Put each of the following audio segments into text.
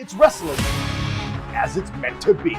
It's wrestling as it's meant to be.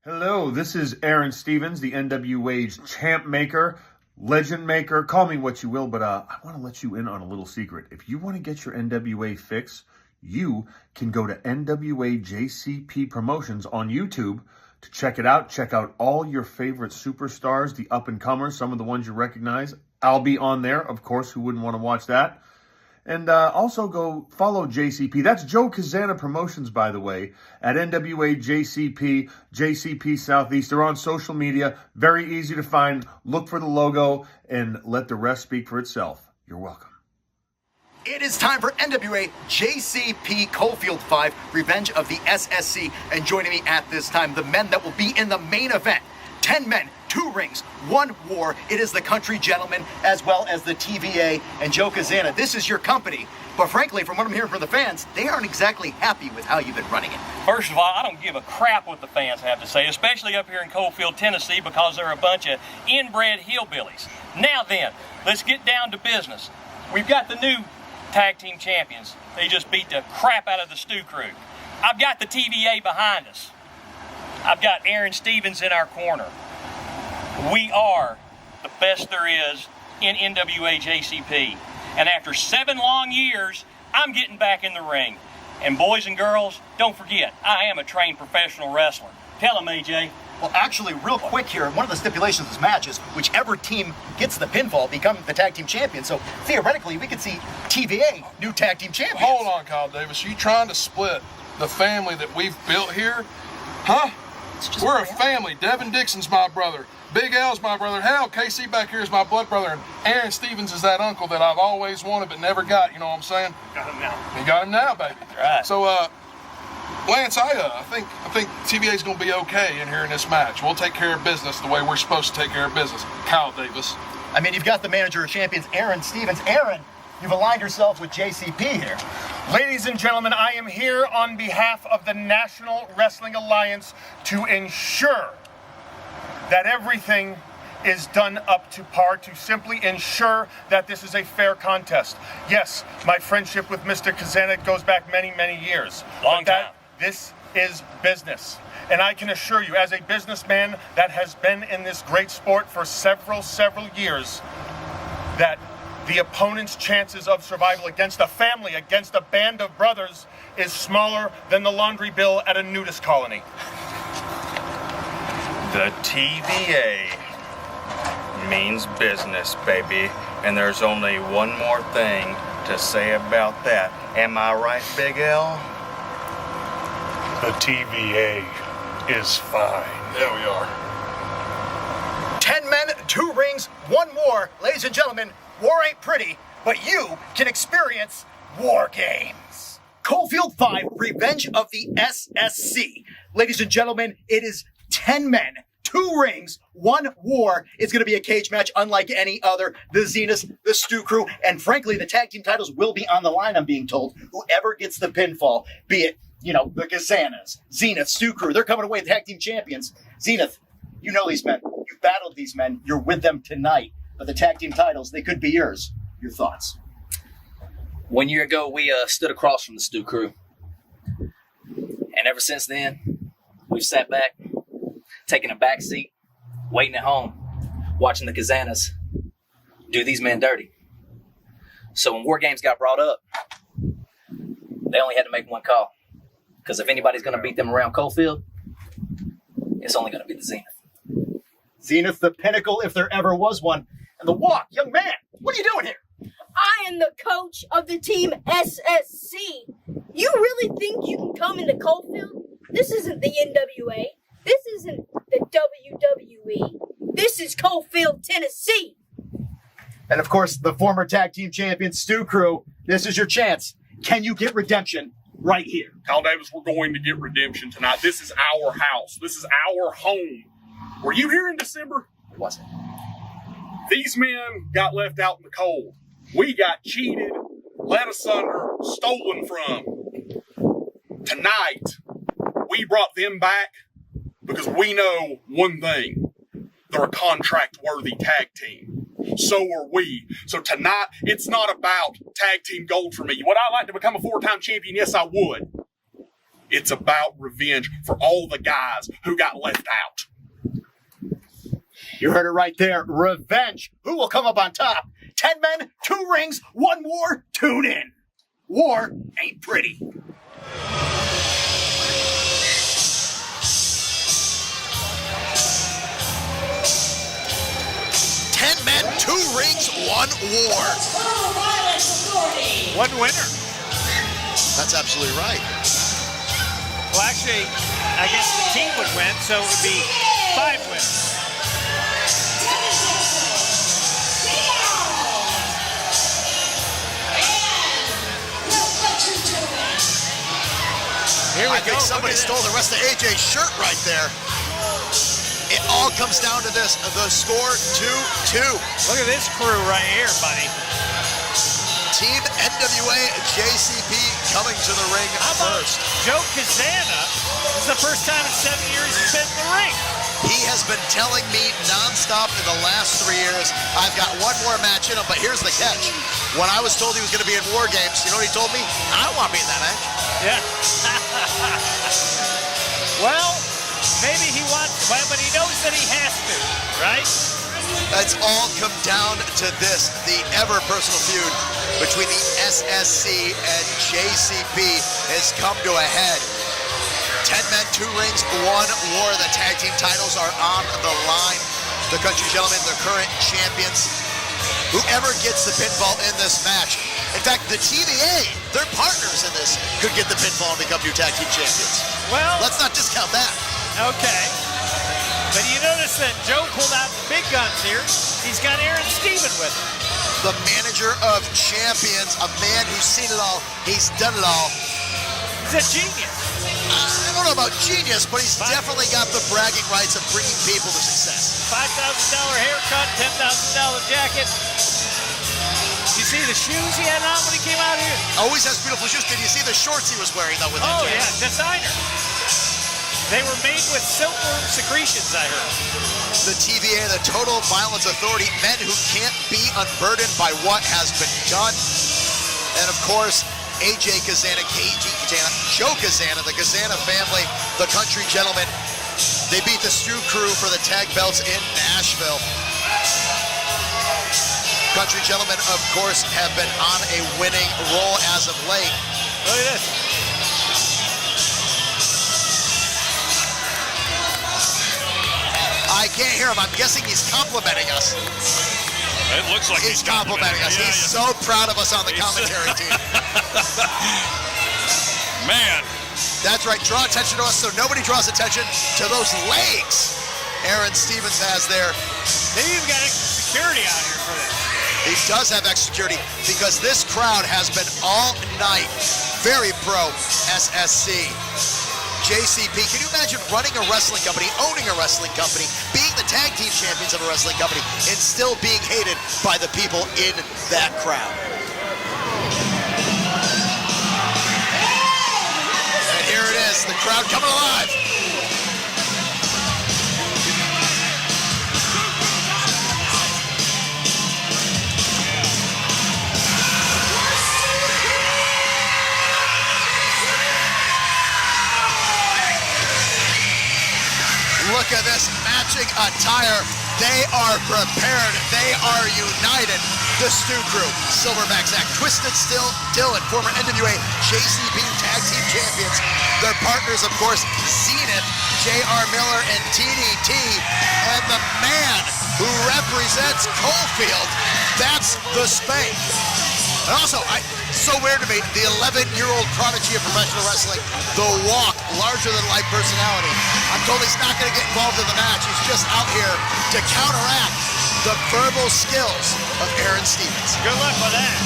Hello, this is Aaron Stevens, the NWA's champ maker, legend maker, call me what you will, but I want to let you in on a little secret. If you want to get your NWA fix, you can go to NWA-JCP Promotions on YouTube to check it out. Check out all your favorite superstars, the up-and-comers, some of the ones you recognize. I'll be on there, of course, who wouldn't want to watch that? And also go follow JCP. That's Joe Cazana Promotions, by the way, at NWA-JCP, JCP Southeast. They're on social media. Very easy to find. Look for the logo and let the rest speak for itself. You're welcome. It is time for NWA-JCP Coalfield 5, Revenge of the SSC. And joining me at this time, the men that will be in the main event. 10 men, 2 rings, 1 war. It is the Country Gentlemen as well as the TVA and Joe Cazana. This is your company. But frankly, from what I'm hearing from the fans, they aren't exactly happy with how you've been running it. First of all, I don't give a crap what the fans have to say, especially up here in Coalfield, Tennessee, because they're a bunch of inbred hillbillies. Now then, let's get down to business. We've got the new tag team champions. They just beat the crap out of the Stew Crew. I've got the TVA behind us. I've got Aaron Stevens in our corner. We are the best there is in NWA-JCP. And after 7 long years, I'm getting back in the ring. And boys and girls, don't forget, I am a trained professional wrestler. Tell them, AJ. Well, actually, real quick here, one of the stipulations of this match is whichever team gets the pinfall becomes the tag team champion. So theoretically, we could see TVA new tag team champions. Hold on, Kyle Davis. Are you trying to split the family that we've built here? Huh? We're a family. Devin Dixon's my brother. Big L's my brother. Hell, KC back here is my blood brother. And Aaron Stevens is that uncle that I've always wanted but never got. You know what I'm saying? Got him now. You got him now, baby. Right. So, Lance, I think TVA's going to be okay in here in this match. We'll take care of business the way we're supposed to take care of business. Kyle Davis. I mean, you've got the manager of champions, Aaron Stevens. Aaron, you've aligned yourself with JCP here. Ladies and gentlemen, I am here on behalf of the National Wrestling Alliance to ensure that everything is done up to par, to simply ensure that this is a fair contest. Yes, my friendship with Mr. Cazana goes back many, many years. Long time. This is business. And I can assure you, as a businessman that has been in this great sport for several years, that the opponent's chances of survival against a family, against a band of brothers, is smaller than the laundry bill at a nudist colony. The TVA means business, baby. And there's only one more thing to say about that. Am I right, Big L? The TVA is fine. There we are. 10 men, 2 rings, 1 war. Ladies and gentlemen, war ain't pretty, but you can experience war games. Coalfield 5, Revenge of the SSC. Ladies and gentlemen, it is 10 men, 2 rings, 1 war. It's going to be a cage match unlike any other. The Zenith, the Stew Crew, and frankly, the tag team titles will be on the line, I'm being told. Whoever gets the pinfall, be it, the Cazanas, Zenith, Stew Crew, they're coming away tag team champions. Zenith, you know these men. You've battled these men. You're with them tonight. But the tag team titles, they could be yours. Your thoughts? 1 year ago, we stood across from the Stew Crew. And ever since then, we've sat back, taking a back seat, waiting at home, watching the Cazanas do these men dirty. So when War Games got brought up, they only had to make one call. Because if anybody's going to beat them around Coalfield, it's only going to be the Zenith. Zenith, the pinnacle, if there ever was one. And the walk, young man, what are you doing here? I am the coach of the team SSC. You really think you can come into Coalfield? This isn't the NWA. This isn't the WWE. This is Coalfield, Tennessee. And of course, the former tag team champion, Stu Crew. This is your chance. Can you get redemption right here? Kyle Davis, we're going to get redemption tonight. This is our house. This is our home. Were you here in December? It wasn't. These men got left out in the cold. We got cheated, led asunder, stolen from. Tonight, we brought them back because we know one thing. They're a contract-worthy tag team. So are we. So tonight, it's not about tag team gold for me. Would I like to become a 4-time champion? Yes, I would. It's about revenge for all the guys who got left out. You heard it right there. Revenge. Who will come up on top? 10 men, 2 rings, 1 war. Tune in. War ain't pretty. Men, 2 rings, 1 war. One winner. That's absolutely right. Well, actually, I guess the team would win, so it would be 5 winners. Here we go. I think somebody stole the rest of AJ's shirt right there. It all comes down to this, the score 2-2. Look at this crew right here, buddy. Team NWA-JCP coming to the ring first. Joe Cazana, this is the first time in 7 years he's been in the ring. He has been telling me nonstop in the last 3 years, I've got 1 more match in him, but here's the catch. When I was told he was going to be in War Games, you know what he told me? I don't want to be in that match. Yeah. Well, maybe he wants, but he knows that he has to, right? It's all come down to this, the ever-personal feud between the SSC and JCP has come to a head. 10 men, 2 rings, 1 war. The tag team titles are on the line. The country gentlemen, the current champions. Whoever gets the pinfall in this match. In fact, the TVA, their partners in this, could get the pinfall and become new tag team champions. Well, let's not discount that. Okay. But you notice that Joe pulled out the big guns here. He's got Aaron Steven with him. The manager of champions, a man who's seen it all, he's done it all. He's a genius. I don't know about genius, but he's definitely got the bragging rights of bringing people to success. $5,000 haircut, $10,000 jacket. You see the shoes he had on when he came out here? Always has beautiful shoes. Did you see the shorts he was wearing, though, with Oh, yeah, designer. They were made with silkworm secretions, I heard. The TVA, the Total Violence Authority, men who can't be unburdened by what has been done. And, of course, AJ Cazana, KG Cazana, Joe Cazana, the Cazana family, the country gentlemen. They beat the Stu Crew for the tag belts in Nashville. Country gentlemen, of course, have been on a winning roll as of late. Look at this. I can't hear him. I'm guessing he's complimenting us. It looks like he's complimenting us. Yeah, he's so proud of us on the commentary team. Man. That's right. Draw attention to us so nobody draws attention to those legs Aaron Stevens has there. They even got extra security out here for this. He does have extra security because this crowd has been all night very pro SSC. JCP, can you imagine running a wrestling company, owning a wrestling company, being the tag team champions of a wrestling company, and still being hated by the people in that crowd? And here it is, the crowd coming alive. Look at this matching attire. They are prepared. They are united. The Stu Crew, Silverback Zach, Twisted Still, Dylan, former NWA-JCP Tag Team Champions. Their partners, of course, Zenith, J.R. Miller and TDT, and the man who represents Coalfield, that's the Spank. And also, so weird to me, the 11-year-old prodigy of professional wrestling, the Walk, larger-than-life personality. I'm told he's not going to get involved in the match. He's just out here to counteract the verbal skills of Aaron Stevens. Good luck with that.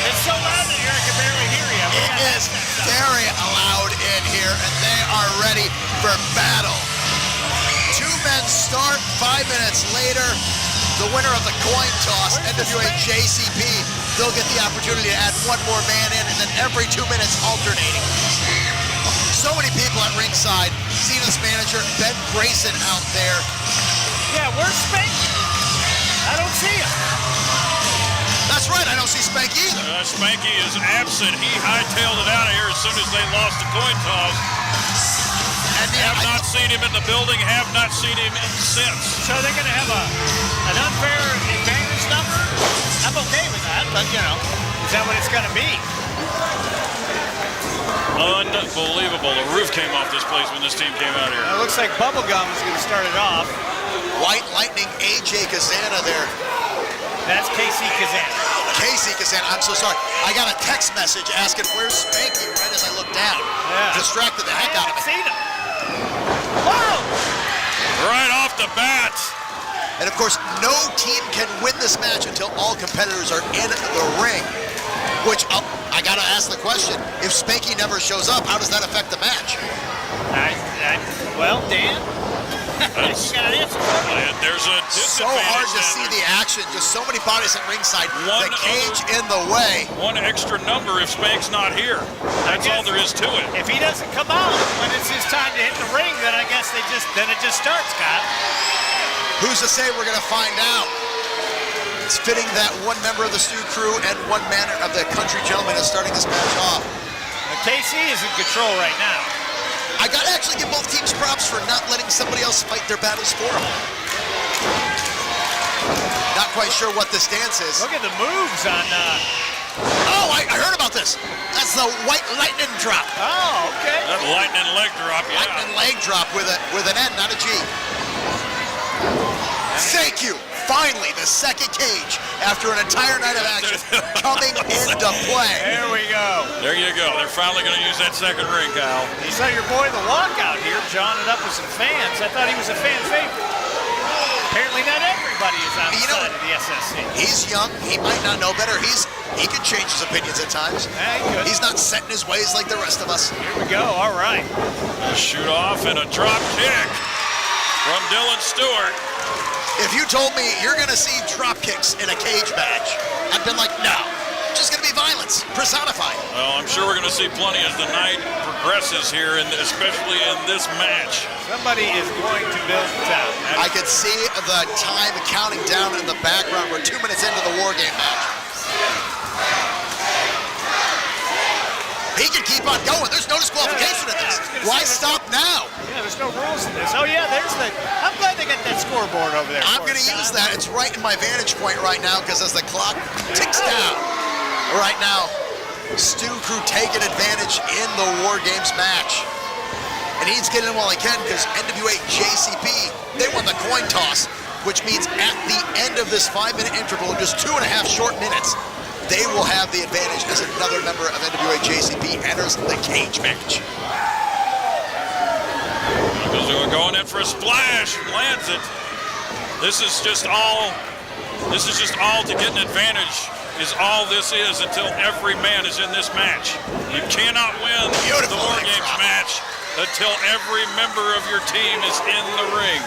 It's so loud in here I can barely hear you. It is very loud in here, and they are ready for battle. 2 men start, 5 minutes later. The winner of the coin toss, NWA-JCP, they'll get the opportunity to add 1 more man in, and then every 2 minutes alternating. So many people at ringside. Cena's manager, Ben Grayson, out there. Yeah, where's Spanky? I don't see him. That's right, I don't see Spanky either. Spanky is absent. He hightailed it out of here as soon as they lost the coin toss. And have not seen him in the building, have not seen him since. So they're going to have an unfair advantage number? I'm okay with that, but, you know, is that what it's going to be? Unbelievable. The roof came off this place when this team came out here. It looks like Bubblegum is going to start it off. White Lightning, AJ Cazana there. That's Casey Cazana. Casey Cazana, I'm so sorry. I got a text message asking where's Spanky right as I looked down. Yeah. Distracted the heck out of me. Seen him. Whoa! Right off the bat. And of course, no team can win this match until all competitors are in the ring. Which, I gotta ask the question, if Spanky never shows up, how does that affect the match? Well, Dan, you got an answer for me. There's a so hard to see the action, just so many bodies at ringside, the cage in the way. 1 extra number if Spank's not here. That's all there is to it. If he doesn't come out when it's his time to hit the ring, then I guess it just starts, Scott. Who's to say we're gonna find out? It's fitting that 1 member of the Stu crew and 1 man of the Country Gentlemen is starting this match off. KC is in control right now. I gotta actually give both teams props for not letting somebody else fight their battles for them. Not quite sure what this dance is. Look at the moves on... Oh, I heard about this. That's the White Lightning drop. Oh, okay. That lightning leg drop, yeah. Lightning leg drop with an N, not a G. Thank you. Finally, the second cage after an entire night of action coming into play. There we go. There you go. They're finally going to use that second ring, Kyle. You saw your boy The Walk out here jawing it up with some fans. I thought he was a fan favorite. Apparently not everybody is on the side of the SSC. He's young. He might not know better. He can change his opinions at times. Yeah, he could. He's not set in his ways like the rest of us. Here we go. All right. A shoot off and a drop kick from Dylan Stewart. If you told me you're going to see drop kicks in a cage match, I've been like, no. Just going to be violence, personified. Well, I'm sure we're going to see plenty as the night progresses here, and especially in this match. Somebody is going to build the town. I could see the time counting down in the background. We're 2 minutes into the War Game match. He can keep on going. There's no disqualification in this. Why stop now? Yeah, there's no rules in this. Oh, yeah, there's the... I'm glad they got that scoreboard over there. I'm going to use that. It's right in my vantage point right now because as the clock ticks down right now, Stu Crew taking advantage in the War Games match. And he's getting in while he can because NWA-JCP, they won the coin toss, which means at the end of this 5-minute interval, in just 2.5 short minutes, they will have the advantage as another member of NWA-JCP enters the cage match. Going in for a splash, lands it. This is just all to get an advantage is all this is until every man is in this match. You cannot win the War Games match until every member of your team is in the ring.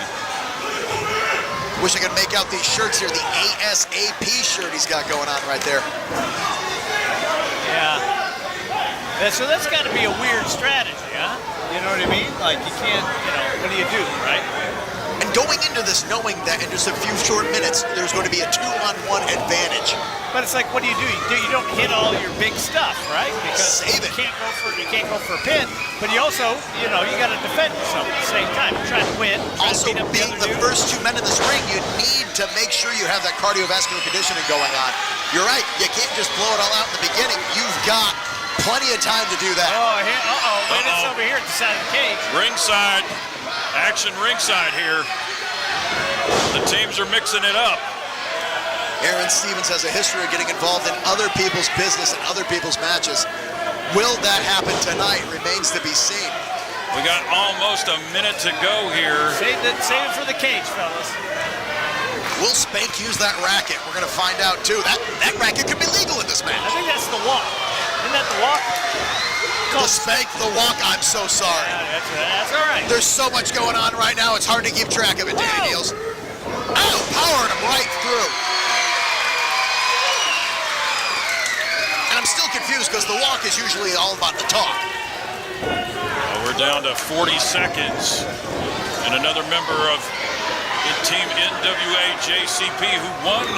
Wish I could make out these shirts here, the ASAP shirt he's got going on right there. Yeah. So that's got to be a weird strategy, huh? You know what I mean? Like, you can't, what do you do, right? And going into this knowing that in just a few short minutes, there's going to be a 2-on-1 advantage. But it's like, what do? You don't hit all your big stuff, right? Because save it. You can't go for a pin, but you also, you got to defend yourself at the same time. You're trying to win. Also, being the first 2 men in this ring, you need to make sure you have that cardiovascular conditioning going on. You're right. You can't just blow it all out in the beginning. You've got Plenty of time to do that. Wait, it's over here at the side of the cage. Ringside, action ringside here. The teams are mixing it up. Aaron Stevens has a history of getting involved in other people's business and other people's matches. Will that happen tonight? Remains to be seen. We got almost a minute to go here. Save it for the cage, fellas. Will Spank use that racket? We're going to find out, too. That racket could be legal in this match. I think that's the walk. Isn't that the walk? The Spank, the walk, I'm so sorry. Yeah, that's all right. There's so much going on right now, it's hard to keep track of it, Danny Niels. Oh, powering him right through. And I'm still confused because the walk is usually all about the talk. Well, we're down to 40 seconds. And another member of the team NWA-JCP who won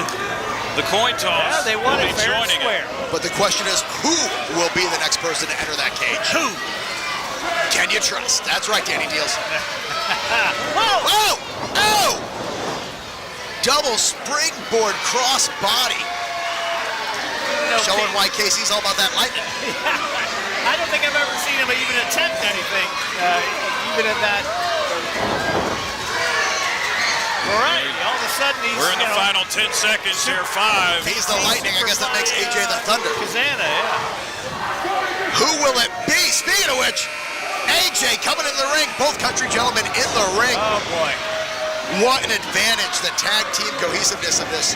the coin toss. Yeah, they won it fair and joining square. But the question is, who will be the next person to enter that cage? Who? Can you trust? That's right, Danny Niels. Whoa! Whoa! Oh! Double springboard cross body. Showing why Casey's all about that lightning. I don't think I've ever seen him even attempt anything, even at that. All right, all of a sudden he's. We're in the final 10 seconds here. 5. He's the lightning. I guess that makes AJ the thunder. Cazana, yeah. Who will it be? Speaking of which, AJ coming into the ring. Both country gentlemen in the ring. Oh boy. What an advantage, the tag team cohesiveness of this.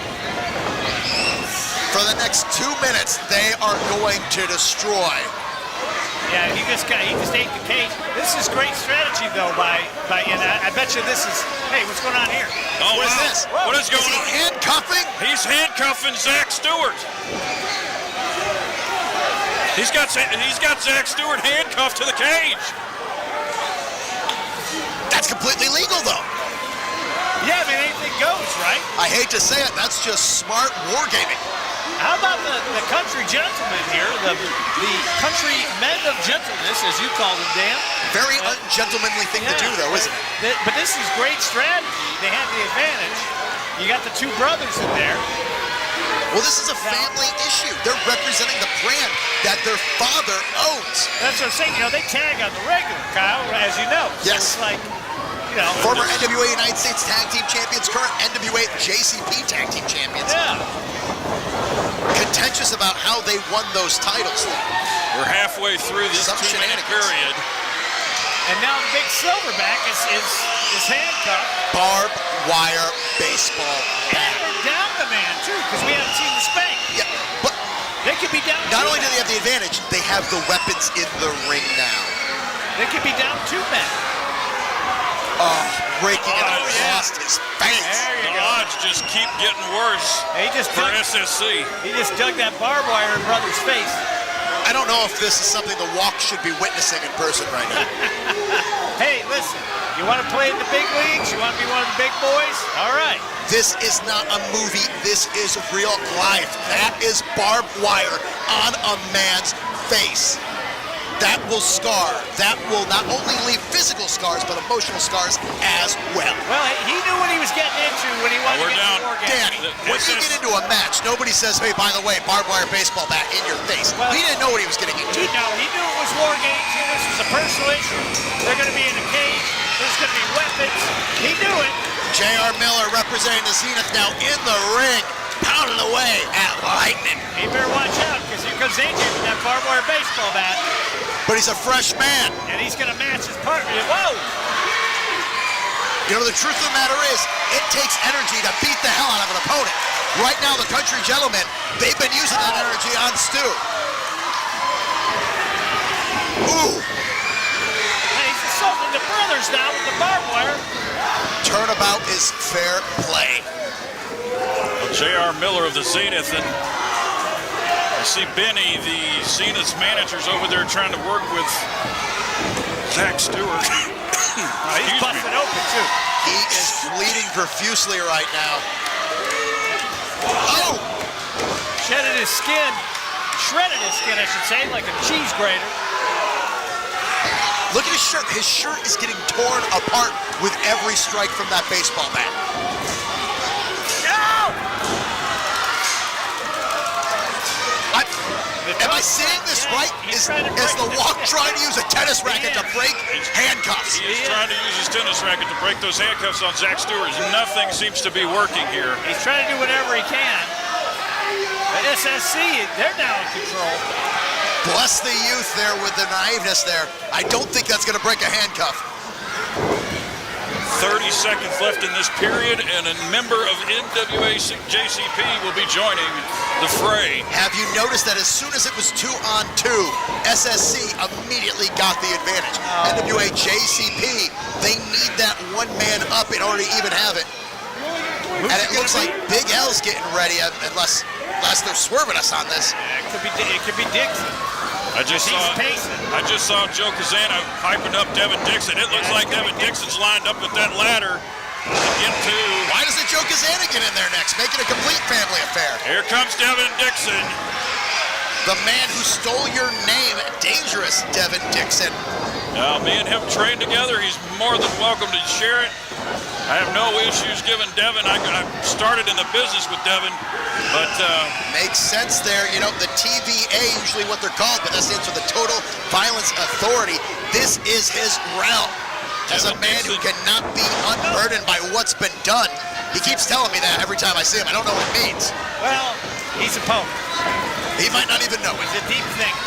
For the next 2 minutes, they are going to destroy. Yeah, he just ate the cage. This is great strategy though and I bet you this is. Hey, what's going on here? Oh, What is wow. this? What is going he on? handcuffing? He's handcuffing Zach Stewart. He's got Zach Stewart handcuffed to the cage. That's completely legal, though. Yeah, I mean, anything goes, right? I hate to say it, that's just smart wargaming. How about the country gentlemen here, the country men of gentleness, as you call them, Dan? Very ungentlemanly thing to do, though, isn't it? But this is great strategy. They have the advantage. You got the two brothers in there. Well, this is a family issue. They're representing the brand that their father owns. That's what I'm saying. You know, they tag on the regular, Kyle, as you know. Yes. So it's like, you know. Former NWA United States Tag Team Champions, current NWA-JCP Tag Team Champions. Yeah. Contentious about how they won those titles. We're halfway through this 2-minute period. And now the big silverback is handcuffed. Barbed wire baseball bat. And they're down the man, too, because we haven't seen the spank. Yeah, but they could be down. Not only do they have the advantage, they have the weapons in the ring now. They could be down 2 men. Oh, breaking it across his face. The odds just keep getting worse for SSC. He just dug that barbed wire in brother's face. I don't know if this is something the Walk should be witnessing in person right now. Hey, listen, you want to play in the big leagues? You want to be one of the big boys? All right. This is not a movie. This is real life. That is barbed wire on a man's face. That will scar. That will not only leave physical scars, but emotional scars as well. Well, he knew what he was getting into when he wanted to get into war games. Danny, when you get into a match, nobody says, hey, by the way, barbed wire baseball bat in your face. Well, he didn't know what he was getting into. He knew it was war games. He knew this was a personal issue. They're going to be in a cage. There's going to be weapons. He knew it. J.R. Miller representing the Zenith now in the ring, pounding away at Lightning. He better watch out, because here comes AJ with that barbed wire baseball bat. But he's a fresh man. And he's going to match his partner. Whoa! You know, the truth of the matter is, it takes energy to beat the hell out of an opponent. Right now, the country gentlemen, they've been using that energy on Stu. Ooh. Hey, he's assaulting the brothers now with the barbed wire. Turnabout is fair play. Well, J.R. Miller of the Zenith, and I see Benny, the Zenith's manager's over there trying to work with Zach Stewart. He's busted open, too. He is bleeding profusely right now. Oh! Shredded his skin, I should say, like a cheese grater. Look at his shirt. His shirt is getting torn apart with every strike from that baseball bat. The Am I seeing this right? Is the Walk trying to use a tennis racket to break handcuffs? He is trying to use his tennis racket to break those handcuffs on Zach Stewart. Nothing seems to be working here. He's trying to do whatever he can. But SSC, they're now in control. Bless the youth there with the naiveness there. I don't think that's going to break a handcuff. 30 seconds left in this period, and a member of NWA-JCP will be joining the fray. Have you noticed that as soon as it was 2-on-2, SSC immediately got the advantage? NWA-JCP, they need that one man up in order to even have it. And it looks like Big L's getting ready, unless they're swerving us on this. Yeah, it could be Dixon. I just saw Joe Cazana hyping up Devin Dixon. It looks like Devin Dixon's lined up with that ladder to get to. Why doesn't Joe Cazana get in there next? Make it a complete family affair. Here comes Devin Dixon. The man who stole your name, dangerous Devin Dixon. Now, me and him trained together. He's more than welcome to share it. I have no issues giving Devin. I started in the business with Devin, but makes sense there. You know, the TVA, usually what they're called, but that stands for the Total Violence Authority. This is his realm. As a man who cannot be unburdened by what's been done. He keeps telling me that every time I see him. I don't know what it means. Well, he's a poet. He might not even know it. He's a deep thinker.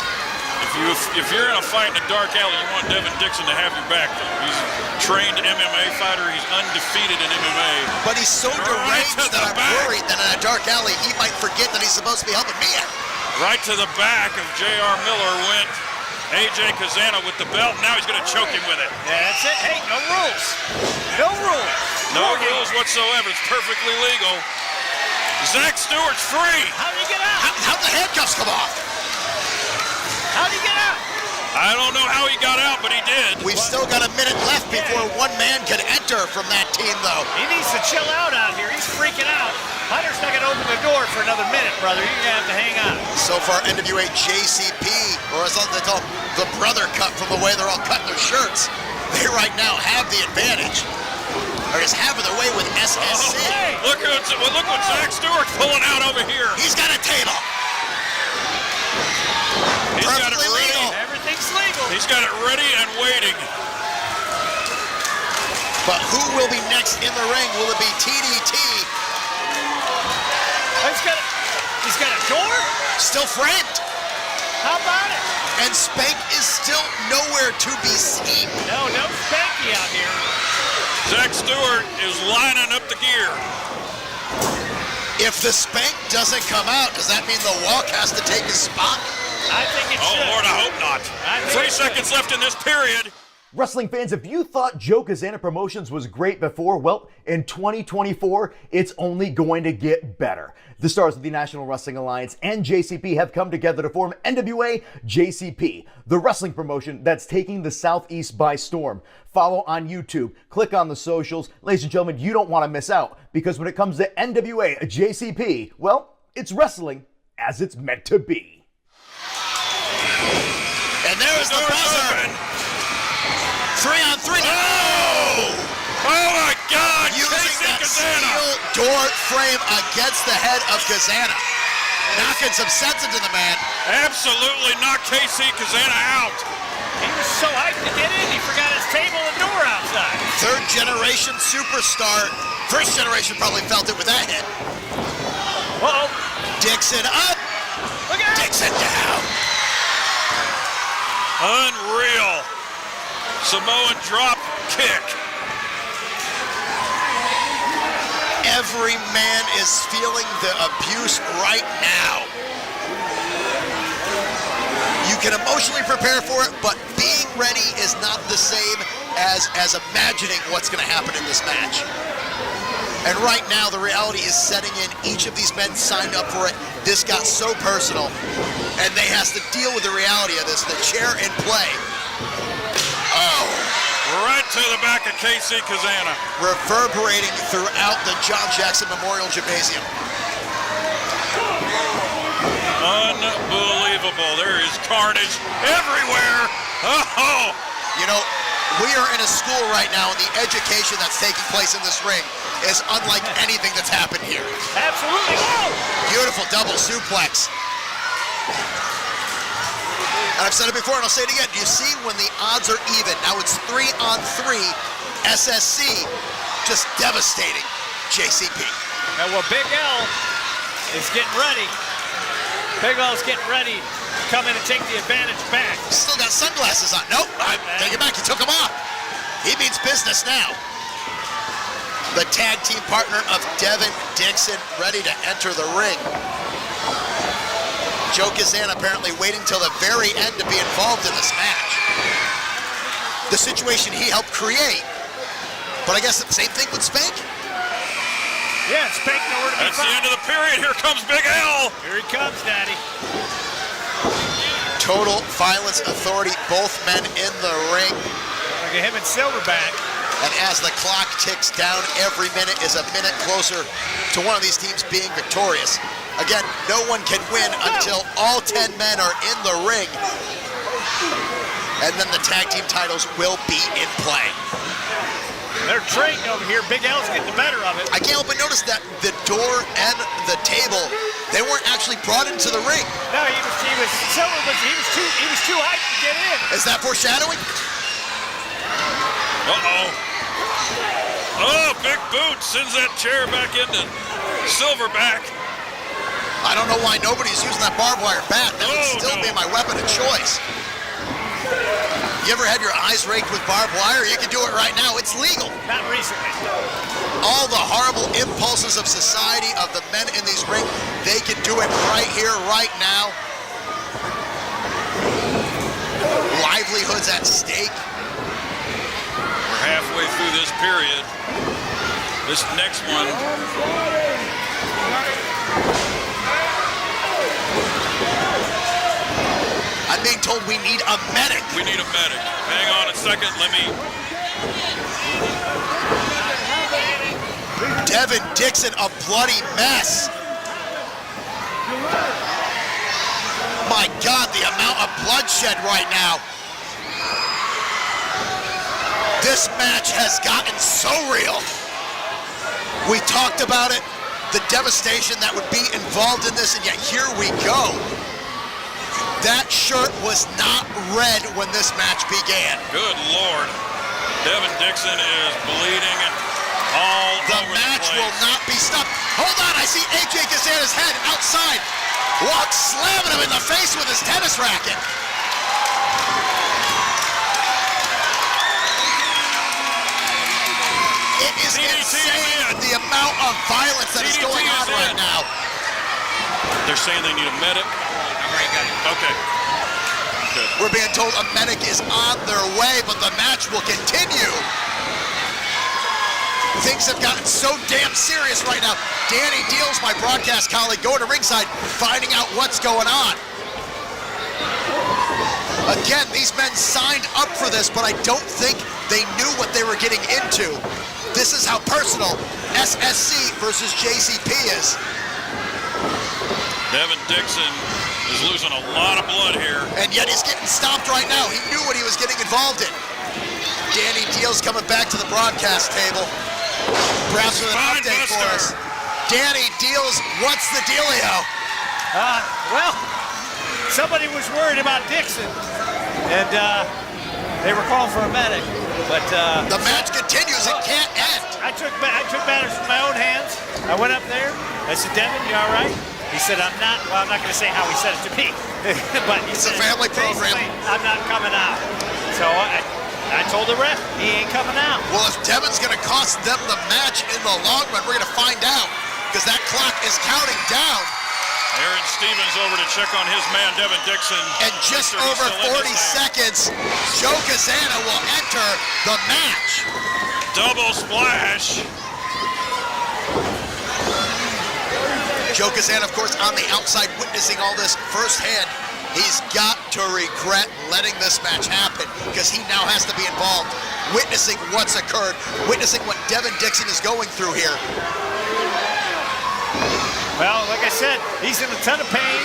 If you're in a fight in a dark alley, you want Devin Dixon to have your back. He's a trained MMA fighter. He's undefeated in MMA. But he's so deranged that I'm worried that in a dark alley, he might forget that he's supposed to be helping me out. Right to the back of J.R. Miller went A.J. Cazana with the belt. Now he's going to choke him with it. Yeah, that's it. Hey, no rules. No rules. No rules whatsoever. It's perfectly legal. Zach Stewart's free. How did he get out? How'd the handcuffs come off? How'd he get out? I don't know how he got out, but he did. We've still got a minute left before one man can enter from that team, though. He needs to chill out here. He's freaking out. Hunter's not going to open the door for another minute, brother. You're going to have to hang on. So far, NWA-JCP, or as they call them, the brother cut from the way they're all cutting their shirts, they right now have the advantage. Or is having their way with SSC. Oh, hey. Look what Zach Stewart's pulling out over here. He's got a table. He's got it ready. Legal. Everything's legal. He's got it ready and waiting. But who will be next in the ring? Will it be TDT? He's got a door? Still framed. How about it? And Spank is still nowhere to be seen. No Spanky out here. Zach Stewart is lining up the gear. If the Spank doesn't come out, does that mean the Walk has to take his spot? I think it should. Oh, Lord, I hope not. 3 seconds left in this period. Wrestling fans, if you thought Joe Cazana Promotions was great before, well, in 2024, it's only going to get better. The stars of the National Wrestling Alliance and JCP have come together to form NWA-JCP, the wrestling promotion that's taking the Southeast by storm. Follow on YouTube, click on the socials. Ladies and gentlemen, you don't want to miss out, because when it comes to NWA-JCP, well, it's wrestling as it's meant to be. And there's the buzzer. 3-on-3. Oh! Oh my God! Using that steel door frame against the head of Cazana. Knocking some sense into the man. Absolutely knocked KC Cazana out. He was so hyped to get in, he forgot his table and door outside. Third generation superstar. First generation probably felt it with that hit. Uh-oh. Dixon up. Look out. Dixon down. Unreal. Samoan drop kick. Every man is feeling the abuse right now. You can emotionally prepare for it, but being ready is not the same as imagining what's going to happen in this match. And right now, the reality is setting in. Each of these men signed up for it. This got so personal, and they has to deal with the reality of this. The chair in play. Oh! Right to the back of KC Cazana. Reverberating throughout the John Jackson Memorial Gymnasium. Unbelievable. There is carnage everywhere. Oh! You know, we are in a school right now, and the education that's taking place in this ring is unlike anything that's happened here. Absolutely. Whoa! Beautiful double suplex. And I've said it before and I'll say it again. Do you see when the odds are even? Now it's 3-on-3. SSC just devastating JCP. And well, Big L is getting ready. Big L's getting ready to come in and take the advantage back. Still got sunglasses on. Nope, I take it back. He took them off. He means business now. The tag team partner of Devin Dixon ready to enter the ring. Joe Cazana apparently waiting till the very end to be involved in this match. The situation he helped create. But I guess the same thing with Spank. Yeah, Spank nowhere to be found. That's the end of the period. Here comes Big L. Here he comes, Daddy. Total Violence Authority, both men in the ring. Look at him and Silverback. And as the clock ticks down, every minute is a minute closer to one of these teams being victorious. Again, no one can win until all 10 men are in the ring. And then the tag team titles will be in play. They're trading over here. Big L's getting the better of it. I can't help but notice that the door and the table, they weren't actually brought into the ring. No, he was too hyped to get in. Is that foreshadowing? Uh-oh. Oh, big boot sends that chair back into Silverback. I don't know why nobody's using that barbed wire bat. That would still be my weapon of choice. You ever had your eyes raked with barbed wire? You can do it right now. It's legal. Not recently. All the horrible impulses of society, of the men in these rings, they can do it right here, right now. Livelihoods at stake. We're halfway through this period. This next one. I'm being told we need a medic. We need a medic. Hang on a second, let me... Devin Dixon, a bloody mess. My God, the amount of bloodshed right now. This match has gotten so real. We talked about it, the devastation that would be involved in this, and yet here we go. That shirt was not red when this match began. Good Lord. Devin Dixon is bleeding and all the over match the place. will not be stopped. Hold on, I see AJ Cazana's head outside. Walk slamming him in the face with his tennis racket. It is insane the amount of violence that is going on right now. They're saying they need a medic. Okay. Good. We're being told a medic is on their way, but the match will continue. Things have gotten so damn serious right now. Danny Deals, my broadcast colleague, going to ringside, finding out what's going on. Again, these men signed up for this, but I don't think they knew what they were getting into. This is how personal SSC versus JCP is. Devin Dixon is losing a lot of blood here. And yet he's getting stopped right now. He knew what he was getting involved in. Danny Deals coming back to the broadcast table. Perhaps with an update for us. Danny Deals, what's the dealio? Well, somebody was worried about Dixon, and they were calling for a medic. But the match continues. It can't end. I took matters in my own hands. I went up there. I said, Devin, you all right? He said, I'm not. Well, I'm not going to say how he said it to me. But it's a family program. I'm not coming out. So I told the ref he ain't coming out. Well, if Devin's going to cost them the match in the long run, we're going to find out, because that clock is counting down. Aaron Stevens over to check on his man, Devin Dixon. And just over 40 seconds, Joe Cazana will enter the match. Double splash. Joe Cazana, of course, on the outside witnessing all this firsthand. He's got to regret letting this match happen, because he now has to be involved, witnessing what's occurred, witnessing what Devin Dixon is going through here. Well, like I said, he's in a ton of pain.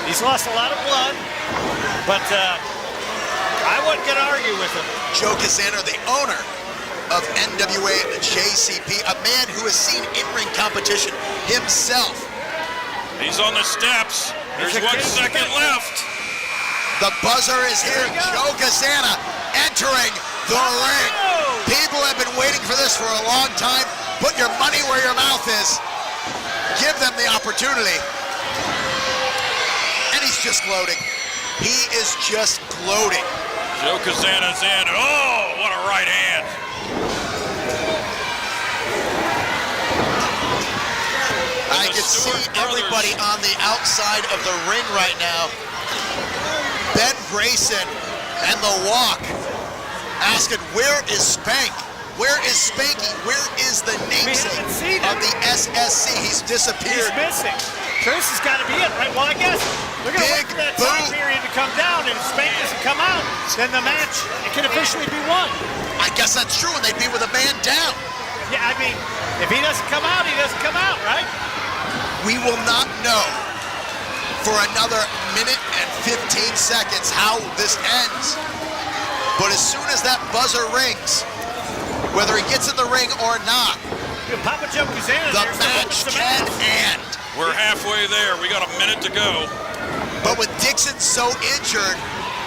He's lost a lot of blood, but I wasn't going to argue with him. Joe Cazana, the owner of NWA-JCP, a man who has seen in-ring competition himself. He's on the steps. There's 1 second left. The buzzer is here. Joe Cazana entering the ring. People have been waiting for this for a long time. Put your money where your mouth is. Give them the opportunity. And he's just gloating. He is just gloating. Joe Cazana's in. Oh, what a right hand. I can see everybody on the outside of the ring right now. Ben Grayson and The Walk asking, where is Spank? Where is Spanky? Where is the namesake of the SSC? He's disappeared. He's missing. Trace has got to be it, right? Well, I guess we're going to wait for that time period to come down, and if Spank doesn't come out, then the match it can officially be won. I guess that's true, and they'd be with a man down. Yeah, I mean, if he doesn't come out, he doesn't come out, right? We will not know for another minute and 15 seconds how this ends. But as soon as that buzzer rings, whether he gets in the ring or not, Papa Joe Cazana, the match can end. We're halfway there. We got a minute to go. But with Dixon so injured,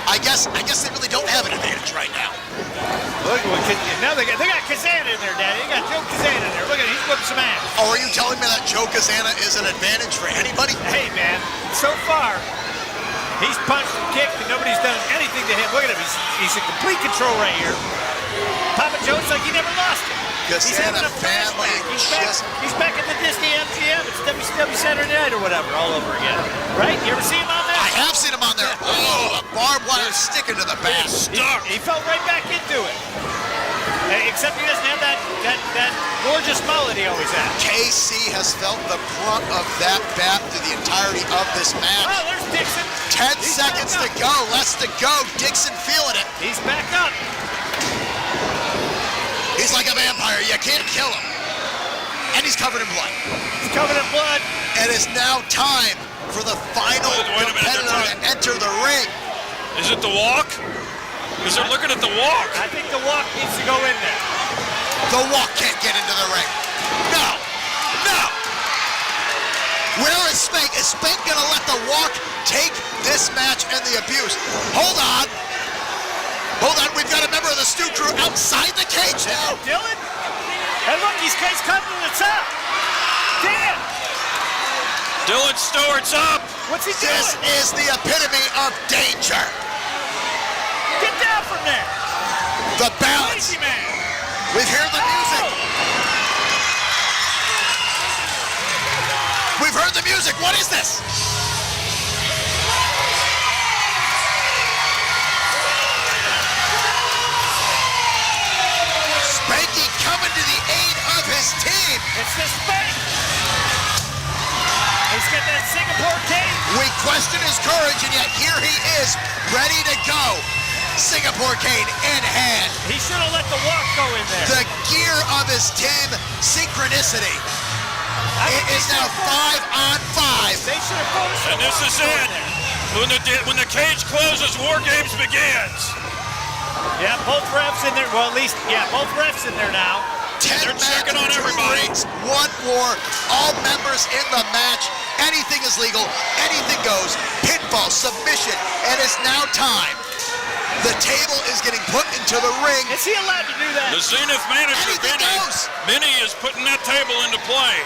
I guess they really don't have an advantage right now. Look, now they got Cazana in there, Daddy. They got Joe Cazana in there. Look at him, he's whipping some ass. Oh, are you telling me that Joe Cazana is an advantage for anybody? Hey, man, so far, he's punched and kicked and nobody's done anything to him. Look at him, he's in complete control right here. Papa Joe's like he never lost it. He's having a family. He's back at the Disney MGM. It's WCW Saturday Night or whatever, all over again. Right? You ever see him on there? I have seen him on there. Oh, a barbed wire sticking to the back. He fell right back into it. Except he doesn't have that gorgeous mullet he always had. KC has felt the brunt of that bat through the entirety of this match. Oh, there's Dixon. 10 seconds to go. Less to go. Dixon feeling it. He's back up. He's like a vampire. You can't kill him. And he's covered in blood. He's covered in blood. It is now time for the final competitor to enter the ring. Is it The Walk? Because they're looking at The Walk. I think The Walk needs to go in there. The Walk can't get into the ring. No. No. Where is Spank? Is Spank going to let The Walk take this match and the abuse? Hold on. Hold on. We've got a member of the Stu Crew outside the cage now. Dylan? And look, he's coming to the top. Damn. Dylan Stewart's up. What's he doing? This is the epitome of danger. Get down from there. The balance. Crazy man. We've heard the music. We've heard the music. What is this? Spanky coming to the aid of his team. It's the Spank. He's got that Singapore cane. We question his courage, and yet here he is, ready to go. Singapore cane in hand. He should have let The Walk go in there. The gear of his team, synchronicity. It is now 5-on-5. They should have forced And this is it. When the cage closes, War Games begins. Yeah, both refs in there. Well, at least, yeah, both refs in there now. 10 They're checking on 2 everybody. rings, 1 war, all members in the match. Anything is legal, anything goes. Pinfall, submission, and it's now time. The table is getting put into the ring. Is he allowed to do that? The Zenith manager, Anything goes. Benny, is putting that table into play.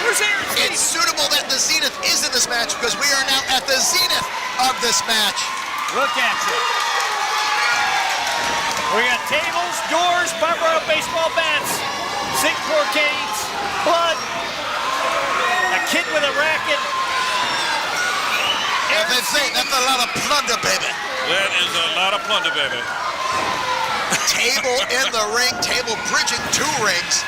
Where's Aaron? It's suitable that the Zenith is in this match because we are now at the zenith of this match. Look at you. We got tables, doors, barbed wire baseball bats, Singapore canes, blood, a kid with a racket. As they say, that's a lot of plunder, baby. That is a lot of plunder, baby. Table in the ring, table bridging 2 rings.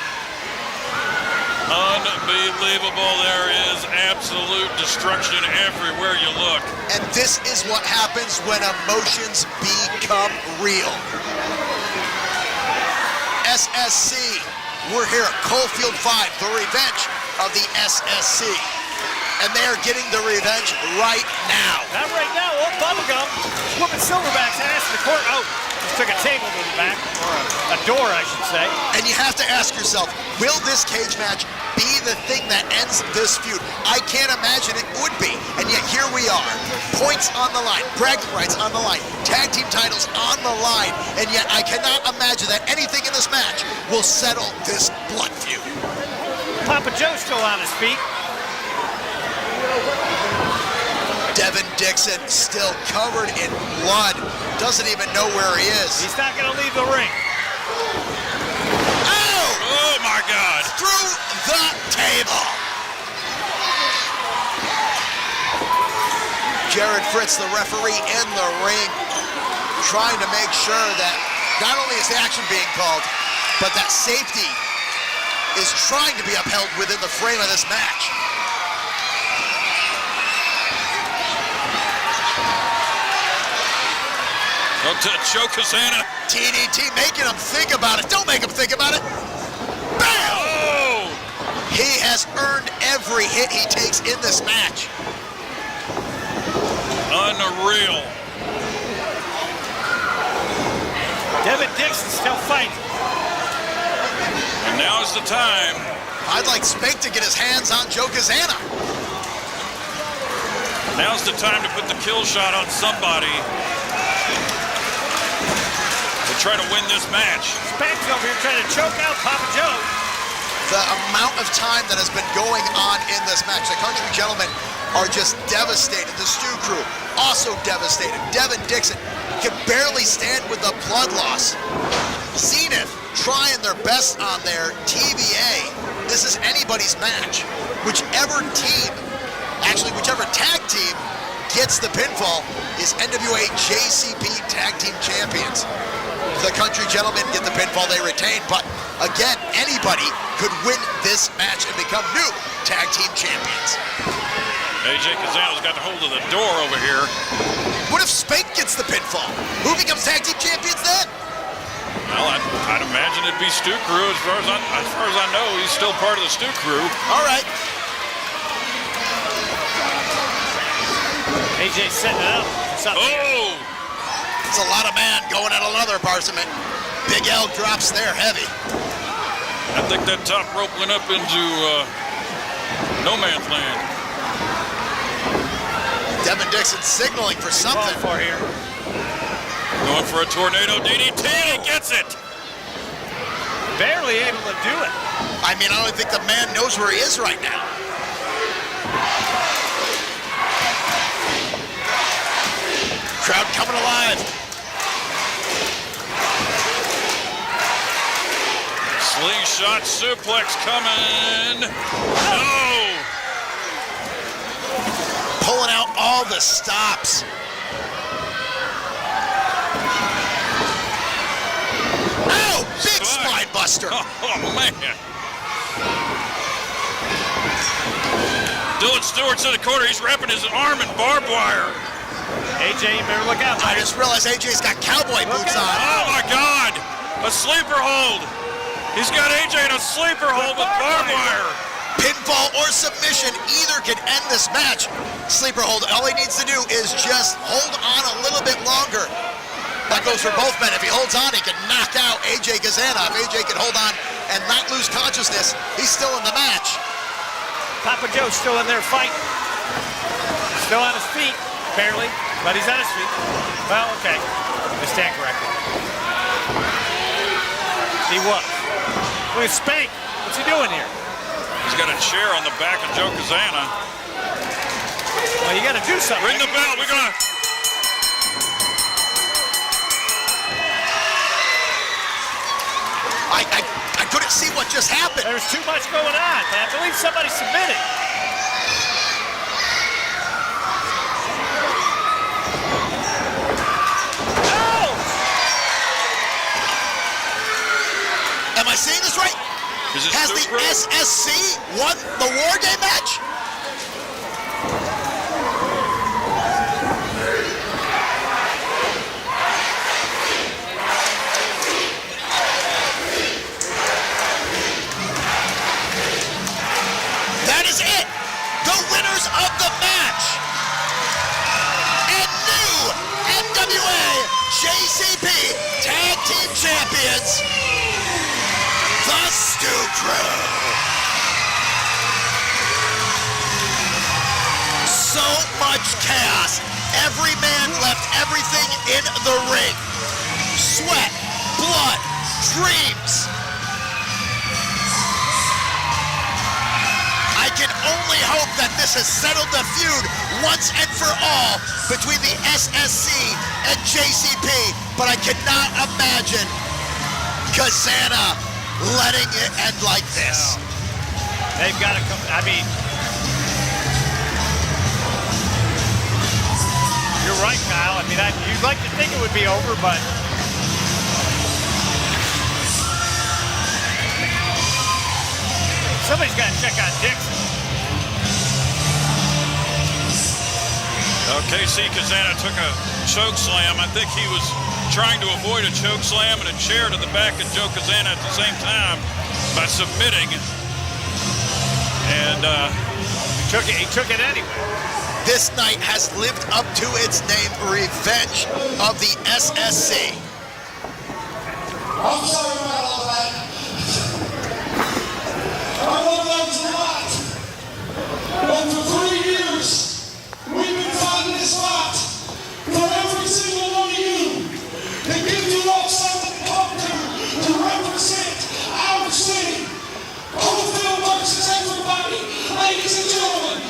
Unbelievable. There is absolute destruction everywhere you look. And this is what happens when emotions become real. SSC, we're here at Coalfield 5, the revenge of the SSC. And they are getting the revenge right now. Not right now, old Bubblegum whooping Silverback's ass in the court. Oh, just took a table to the back, or a door, I should say. And you have to ask yourself, will this cage match be the thing that ends this feud? I can't imagine it would be. And yet here we are. Points on the line, bragging rights on the line, tag team titles on the line, and yet I cannot imagine that anything in this match will settle this blood feud. Papa Joe's still on his feet. Devin Dixon still covered in blood. Doesn't even know where he is. He's not going to leave the ring. Oh! Oh my God! Through the table. Jared Fritz, the referee in the ring, trying to make sure that not only is the action being called, but that safety is trying to be upheld within the frame of this match. Joe Cazana. TDT making him think about it. Don't make him think about it. Bam! Oh! He has earned every hit he takes in this match. Unreal. Devin Dixon still fighting. And now is the time. I'd like Spank to get his hands on Joe Cazana. Now's the time to put the kill shot on somebody to try to win this match. Spank's over here trying to choke out Papa Joe. The amount of time that has been going on in this match, the Country Gentlemen are just devastated. The Stu Crew also devastated. Devin Dixon can barely stand with the blood loss. Zenith trying their best on their TVA. This is anybody's match. Whichever team, actually whichever tag team gets the pinfall is NWA-JCP Tag Team Champions. The Country Gentlemen get the pinfall, they retain, but again, anybody could win this match and become new Tag Team Champions. AJ Cazana's got the hold of the door over here. What if Spank gets the pinfall? Who becomes Tag Team Champions then? Well, I'd imagine it'd be Stu Crew. As far as I know, he's still part of the Stu Crew. All right. AJ setting it up. Oh! It's a lot of man going at another Barcement. Big L drops there heavy. I think that top rope went up into no man's land. Devin Dixon signaling for something. For here. Going for a tornado DDT, and he gets it. Barely able to do it. I mean, I don't think the man knows where he is right now. Crowd coming alive. Slingshot suplex coming. No! Pulling out all the stops. Oh, big spine buster. Oh, man. Dylan Stewart's in the corner. He's wrapping his arm in barbed wire. AJ, you better look out. I just realized AJ's got cowboy boots on. Oh, my God. A sleeper hold. He's got AJ in a sleeper hold with barbed wire. Pinfall or submission, either can end this match. Sleeper hold, all he needs to do is just hold on a little bit longer. That goes for both men. If he holds on, he can knock out AJ Cazana. If AJ can hold on and not lose consciousness, he's still in the match. Papa Joe's still in there fighting. Still on his feet, barely, but he's on his feet. Well, okay, I stand corrected. He was. Look at Spank. What's he doing here? He's got a chair on the back of Joe Cazana. Well, you got to do something. Ring the bell. We're gonna. I couldn't see what just happened. There's too much going on, but I believe somebody submitted. Am I seeing this right? Has the SSC won the War Game match? That is it. The winners of the match and new NWA-JCP Tag Team Champions, the Stu Crew. everything in the ring. Sweat, blood, dreams. I can only hope that this has settled the feud once and for all between the SSC and JCP, but I cannot imagine Cazana letting it end like this. They've got to come, I mean, you're right, Kyle. I mean, you'd like to think it would be over, but somebody's got to check on Dixon. KC Cazana took a choke slam. I think he was trying to avoid a choke slam and a chair to the back of Joe Cazana at the same time by submitting. And he took it anyway. This night has lived up to its name, Revenge of the SSC. I'm sorry about all that. I love that a lot. And for 3 years, we've been fighting this fight for every single one of you to give you all something to talk to represent our city. Cofield versus everybody, ladies and gentlemen.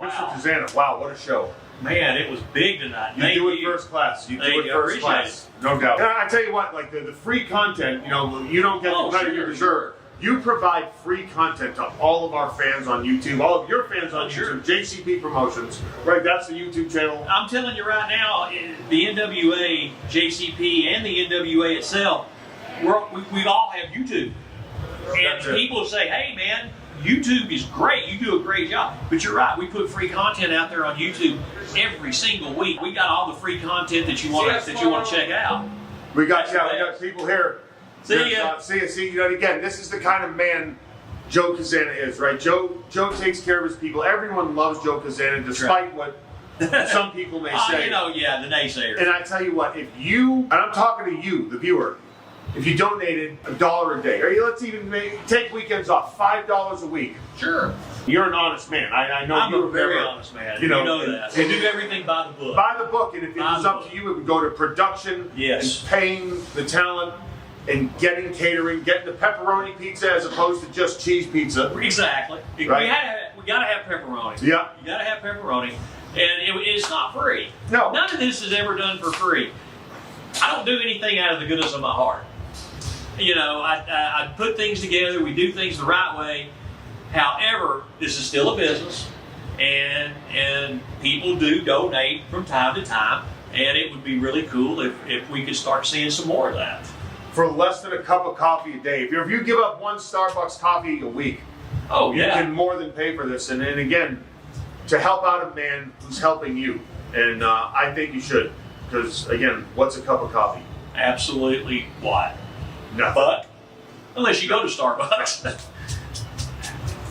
Mr. Cazana, wow, what a show. Man, it was big tonight. You do it first class. You do it first class. No doubt. And I tell you what, like the free content, you know, you don't get the credit you deserve. You provide free content to all of our fans on YouTube, all of your fans on YouTube, JCP Promotions, right? That's the YouTube channel. I'm telling you right now, the NWA, JCP, and the NWA itself, we all have YouTube. And people say, hey man, YouTube is great, you do a great job. But you're right, we put free content out there on YouTube every single week. We got all the free content that you want to check out. We got people here. See ya. See, you know, again, this is the kind of man Joe Cazana is, right? Joe takes care of his people. Everyone loves Joe Cazana, despite what some people may say. You know, yeah, the naysayers. And I tell you what, if you, and I'm talking to you, the viewer, if you donated $1 a day, or let's even take weekends off, $5 a week. Sure. You're an honest man. I know I'm you're a very honest man. You know that. We do everything by the book. By the book, and if it was up to you, it would go to production, and paying the talent, and getting catering, getting the pepperoni pizza as opposed to just cheese pizza. Exactly. Right? We gotta have pepperoni. Yeah. You gotta have pepperoni, and it's not free. No. None of this is ever done for free. I don't do anything out of the goodness of my heart. You know, I put things together. We do things the right way. However, this is still a business, and people do donate from time to time, and it would be really cool if we could start seeing some more of that. For less than a cup of coffee a day. If you give up one Starbucks coffee a week, you can more than pay for this. And again, to help out a man who's helping you. And I think you should. Because again, what's a cup of coffee? Absolutely what? Nothing. But unless you go to Starbucks.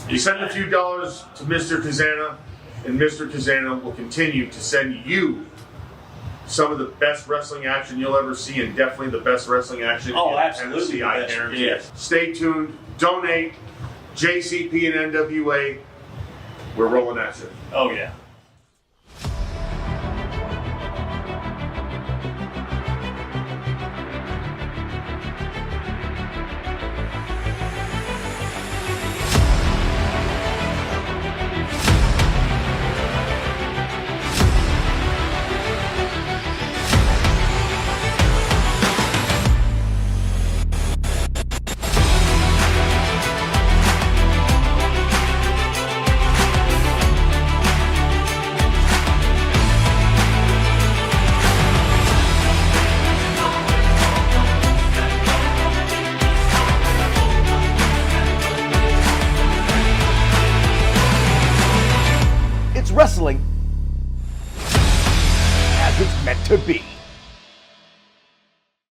You send a few dollars to Mr. Cazana, and Mr. Cazana will continue to send you some of the best wrestling action you'll ever see, and definitely the best wrestling action in Tennessee, I guarantee. Yes. Stay tuned, donate, JCP and NWA, we're rolling at you. Oh yeah. Wrestling as it's meant to be.